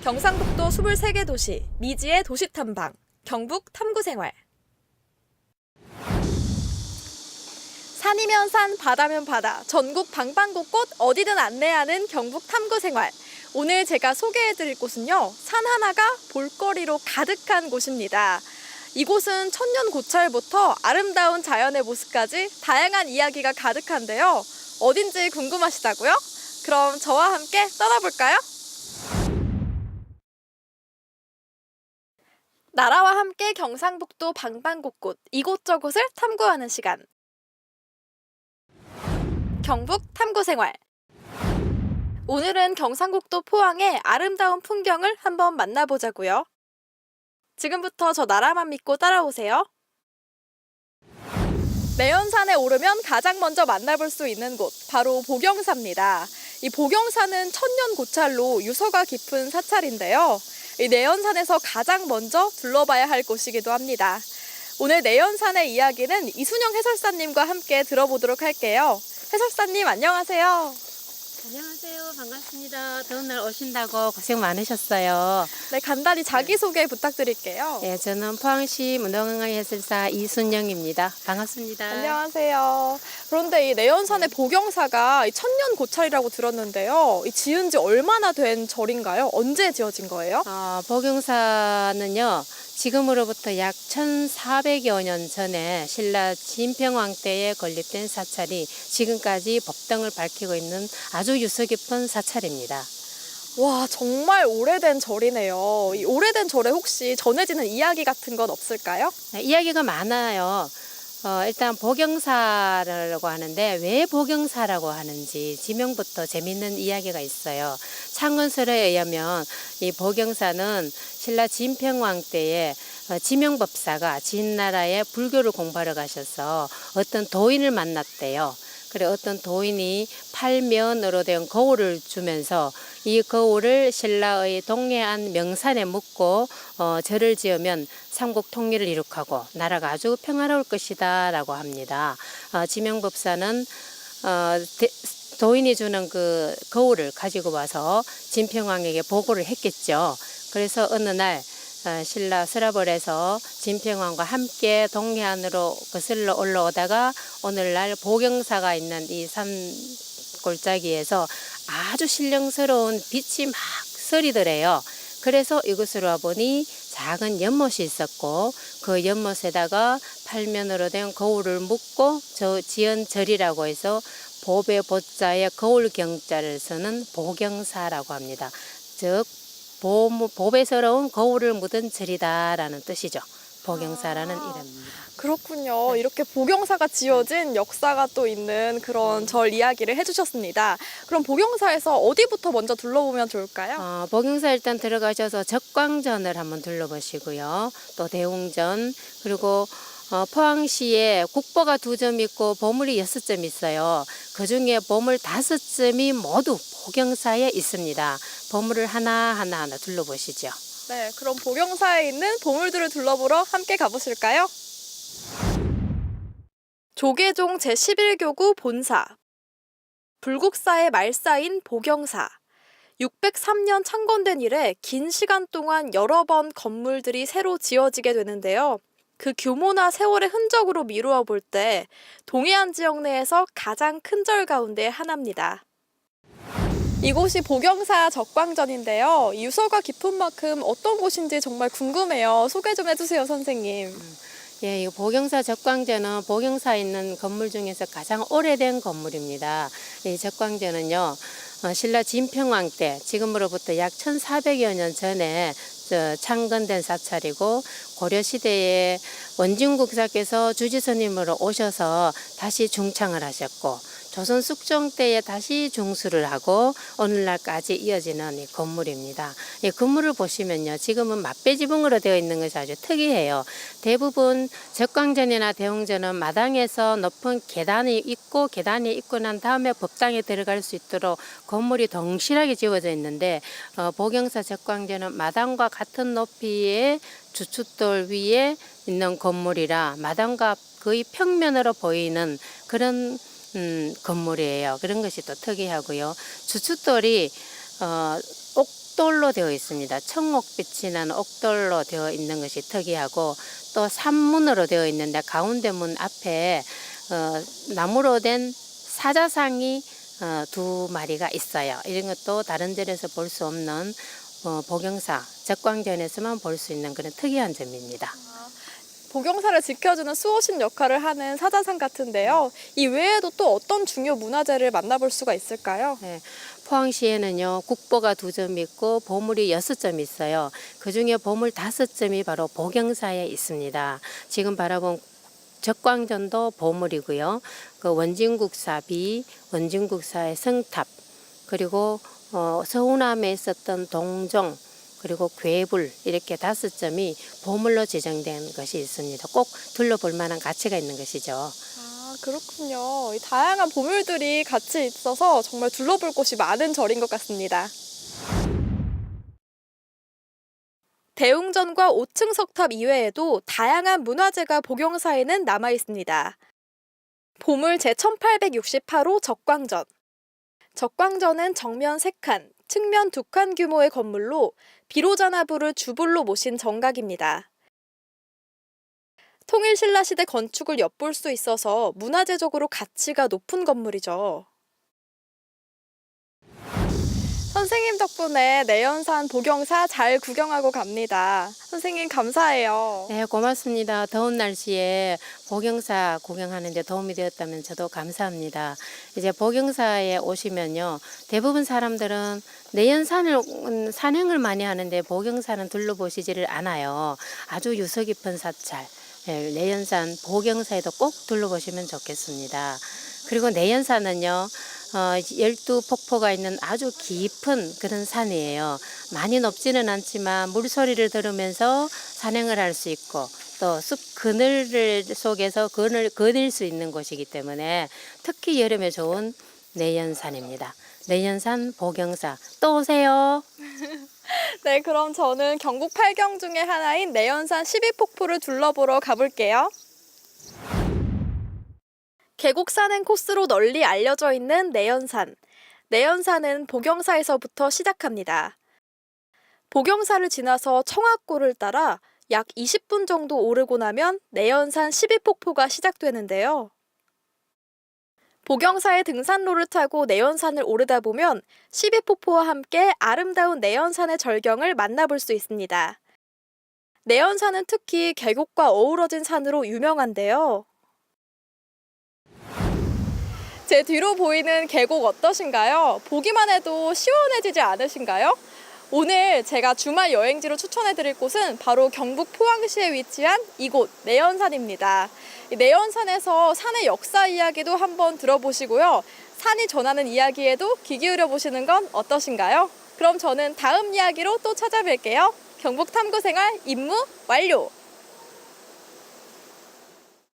경상북도 23개 도시, 미지의 도시탐방, 경북 탐구생활. 산이면 산, 바다면 바다, 전국 방방곳곳 어디든 안내하는 경북 탐구생활. 오늘 제가 소개해드릴 곳은요, 산 하나가 볼거리로 가득한 곳입니다. 이곳은 천년 고찰부터 아름다운 자연의 모습까지 다양한 이야기가 가득한데요. 어딘지 궁금하시다고요? 그럼 저와 함께 떠나볼까요? 나라와 함께 경상북도 방방곳곳 이곳저곳을 탐구하는 시간. 경북 탐구생활. 오늘은 경상북도 포항의 아름다운 풍경을 한번 만나보자고요. 지금부터 저 나라만 믿고 따라오세요. 내연산에 오르면 가장 먼저 만나볼 수 있는 곳, 바로 보경사입니다. 이 보경사는 천년 고찰로 유서가 깊은 사찰인데요. 이 내연산에서 가장 먼저 둘러봐야 할 곳이기도 합니다. 오늘 내연산의 이야기는 이순영 해설사님과 함께 들어보도록 할게요. 해설사님 안녕하세요. 안녕하세요. 반갑습니다. 더운 날 오신다고 고생 많으셨어요. 네, 간단히 자기소개 부탁드릴게요. 네, 저는 포항시 문화관광해설사 이순영입니다. 반갑습니다. 안녕하세요. 그런데 이 내연산의 보경사가 천년 고찰이라고 들었는데요. 이 지은 지 얼마나 된 절인가요? 언제 지어진 거예요? 보경사는요, 지금으로부터 약 1400여 년 전에 신라 진평왕 때에 건립된 사찰이 지금까지 법당을 밝히고 있는 아주 유서 깊은 사찰입니다. 와, 정말 오래된 절이네요. 이 오래된 절에 혹시 전해지는 이야기 같은 건 없을까요? 네, 이야기가 많아요. 일단 보경사라고 하는데 왜 보경사라고 하는지 지명부터 재밌는 이야기가 있어요. 창건설에 의하면 이 보경사는 신라 진평왕 때에 지명법사가 진나라에 불교를 공부하러 가셔서 어떤 도인을 만났대요. 그래 어떤 도인이 팔면으로 된 거울을 주면서 이 거울을 신라의 동해안 명산에 묻고 절을 지으면 삼국 통일을 이룩하고 나라가 아주 평화로울 것이다 라고 합니다. 지명법사는 도인이 주는 그 거울을 가지고 와서 진평왕에게 보고를 했겠죠. 그래서 어느 날 신라 서라벌에서 진평왕과 함께 동해안으로 거슬러 올라오다가 오늘날 보경사가 있는 이 산 골짜기에서 아주 신령스러운 빛이 막 서리더래요. 그래서 이곳으로 와보니 작은 연못이 있었고 그 연못에다가 팔면으로 된 거울을 묻고 지은 절이라고 해서 보배 보자에 거울 경자를 쓰는 보경사라고 합니다. 즉 보배스러운 거울을 묻은 절이다라는 뜻이죠. 보경사라는 이름입니다. 그렇군요. 네. 이렇게 보경사가 지어진 역사가 또 있는 그런 절 이야기를 해주셨습니다. 그럼 보경사에서 어디부터 먼저 둘러보면 좋을까요? 보경사 일단 들어가셔서 적광전을 한번 둘러보시고요. 또 대웅전 그리고 포항시에 국보가 2점 있고 보물이 6점 있어요. 그중에 보물 5점이 모두 보경사에 있습니다. 보물을 하나하나 둘러보시죠. 네, 그럼 보경사에 있는 보물들을 둘러보러 함께 가보실까요? 조계종 제11교구 본사, 불국사의 말사인 보경사. 603년 창건된 이래 긴 시간 동안 여러 번 건물들이 새로 지어지게 되는데요. 그 규모나 세월의 흔적으로 미루어 볼 때 동해안 지역 내에서 가장 큰 절 가운데 하나입니다. 이곳이 보경사 적광전인데요. 유서가 깊은 만큼 어떤 곳인지 정말 궁금해요. 소개 좀 해주세요, 선생님. 예, 이 보경사 적광전은 보경사에 있는 건물 중에서 가장 오래된 건물입니다. 이 적광전은요, 신라 진평왕 때, 지금으로부터 약 1400여 년 전에 창건된 사찰이고, 고려시대에 원진국사께서 주지스님으로 오셔서 다시 중창을 하셨고, 조선 숙종 때에 다시 중수를 하고 오늘날까지 이어지는 이 건물입니다. 이 건물을 보시면요, 지금은 맛배지붕으로 되어 있는 것이 아주 특이해요. 대부분 적광전이나 대웅전은 마당에서 높은 계단이 있고 계단이 있고 난 다음에 법당에 들어갈 수 있도록 건물이 동실하게 지어져 있는데 보경사 적광전은 마당과 같은 높이의 주춧돌 위에 있는 건물이라 마당과 거의 평면으로 보이는 그런 건물이에요. 그런 것이 또 특이하고요. 주춧돌이 옥돌로 되어 있습니다. 청옥빛이 나는 옥돌로 되어 있는 것이 특이하고 또 산문으로 되어 있는데 가운데 문 앞에 나무로 된 사자상이 두 마리가 있어요. 이런 것도 다른 절에서 볼 수 없는 복영사 적광전에서만 볼 수 있는 그런 특이한 점입니다. 복영사를 지켜주는 수호신 역할을 하는 사자상 같은데요. 이 외에도 또 어떤 중요 문화재를 만나볼 수가 있을까요? 네, 포항시에는요 국보가 2점 있고 보물이 6점 있어요. 그중에 보물 5점이 바로 복영사에 있습니다. 지금 바라본 적광전도 보물이고요. 그 원진국사비, 원진국사의 성탑, 그리고 서운함에 있었던 동종, 그리고 괴불 이렇게 5점이 보물로 지정된 것이 있습니다. 꼭 둘러볼 만한 가치가 있는 것이죠. 아, 그렇군요. 이 다양한 보물들이 같이 있어서 정말 둘러볼 곳이 많은 절인 것 같습니다. 대웅전과 5층 석탑 이외에도 다양한 문화재가 복영사에는 남아 있습니다. 보물 제1868호 적광전. 적광전은 정면 3칸, 측면 2칸 규모의 건물로 비로자나부를 주불로 모신 정각입니다. 통일신라 시대 건축을 엿볼 수 있어서 문화재적으로 가치가 높은 건물이죠. 선생님 덕분에 내연산 복영사 잘 구경하고 갑니다. 선생님 감사해요. 네, 고맙습니다. 더운 날씨에 복영사 구경하는 데 도움이 되었다면 저도 감사합니다. 이제 복영사에 오시면요. 대부분 사람들은 내연산을 산행을 많이 하는데 복영사는 둘러보시지를 않아요. 아주 유서 깊은 사찰, 내연산 복영사에도 꼭 둘러보시면 좋겠습니다. 그리고 내연산은요. 12폭포가 있는 아주 깊은 그런 산이에요. 많이 높지는 않지만 물소리를 들으면서 산행을 할 수 있고 또 숲 그늘 속에서 거닐 수 있는 곳이기 때문에 특히 여름에 좋은 내연산입니다. 내연산 복영사 또 오세요. 네, 그럼 저는 경북 8경 중에 하나인 내연산 12폭포를 둘러보러 가볼게요. 계곡 산행 코스로 널리 알려져 있는 내연산. 내연산은 복영사에서부터 시작합니다. 복영사를 지나서 청학고를 따라 약 20분 정도 오르고 나면 내연산 12폭포가 시작되는데요. 복영사의 등산로를 타고 내연산을 오르다 보면 12폭포와 함께 아름다운 내연산의 절경을 만나볼 수 있습니다. 내연산은 특히 계곡과 어우러진 산으로 유명한데요. 제 뒤로 보이는 계곡 어떠신가요? 보기만 해도 시원해지지 않으신가요? 오늘 제가 주말 여행지로 추천해드릴 곳은 바로 경북 포항시에 위치한 이곳 내연산입니다. 이 내연산에서 산의 역사 이야기도 한번 들어보시고요. 산이 전하는 이야기에도 귀 기울여 보시는 건 어떠신가요? 그럼 저는 다음 이야기로 또 찾아뵐게요. 경북 탐구생활 임무 완료!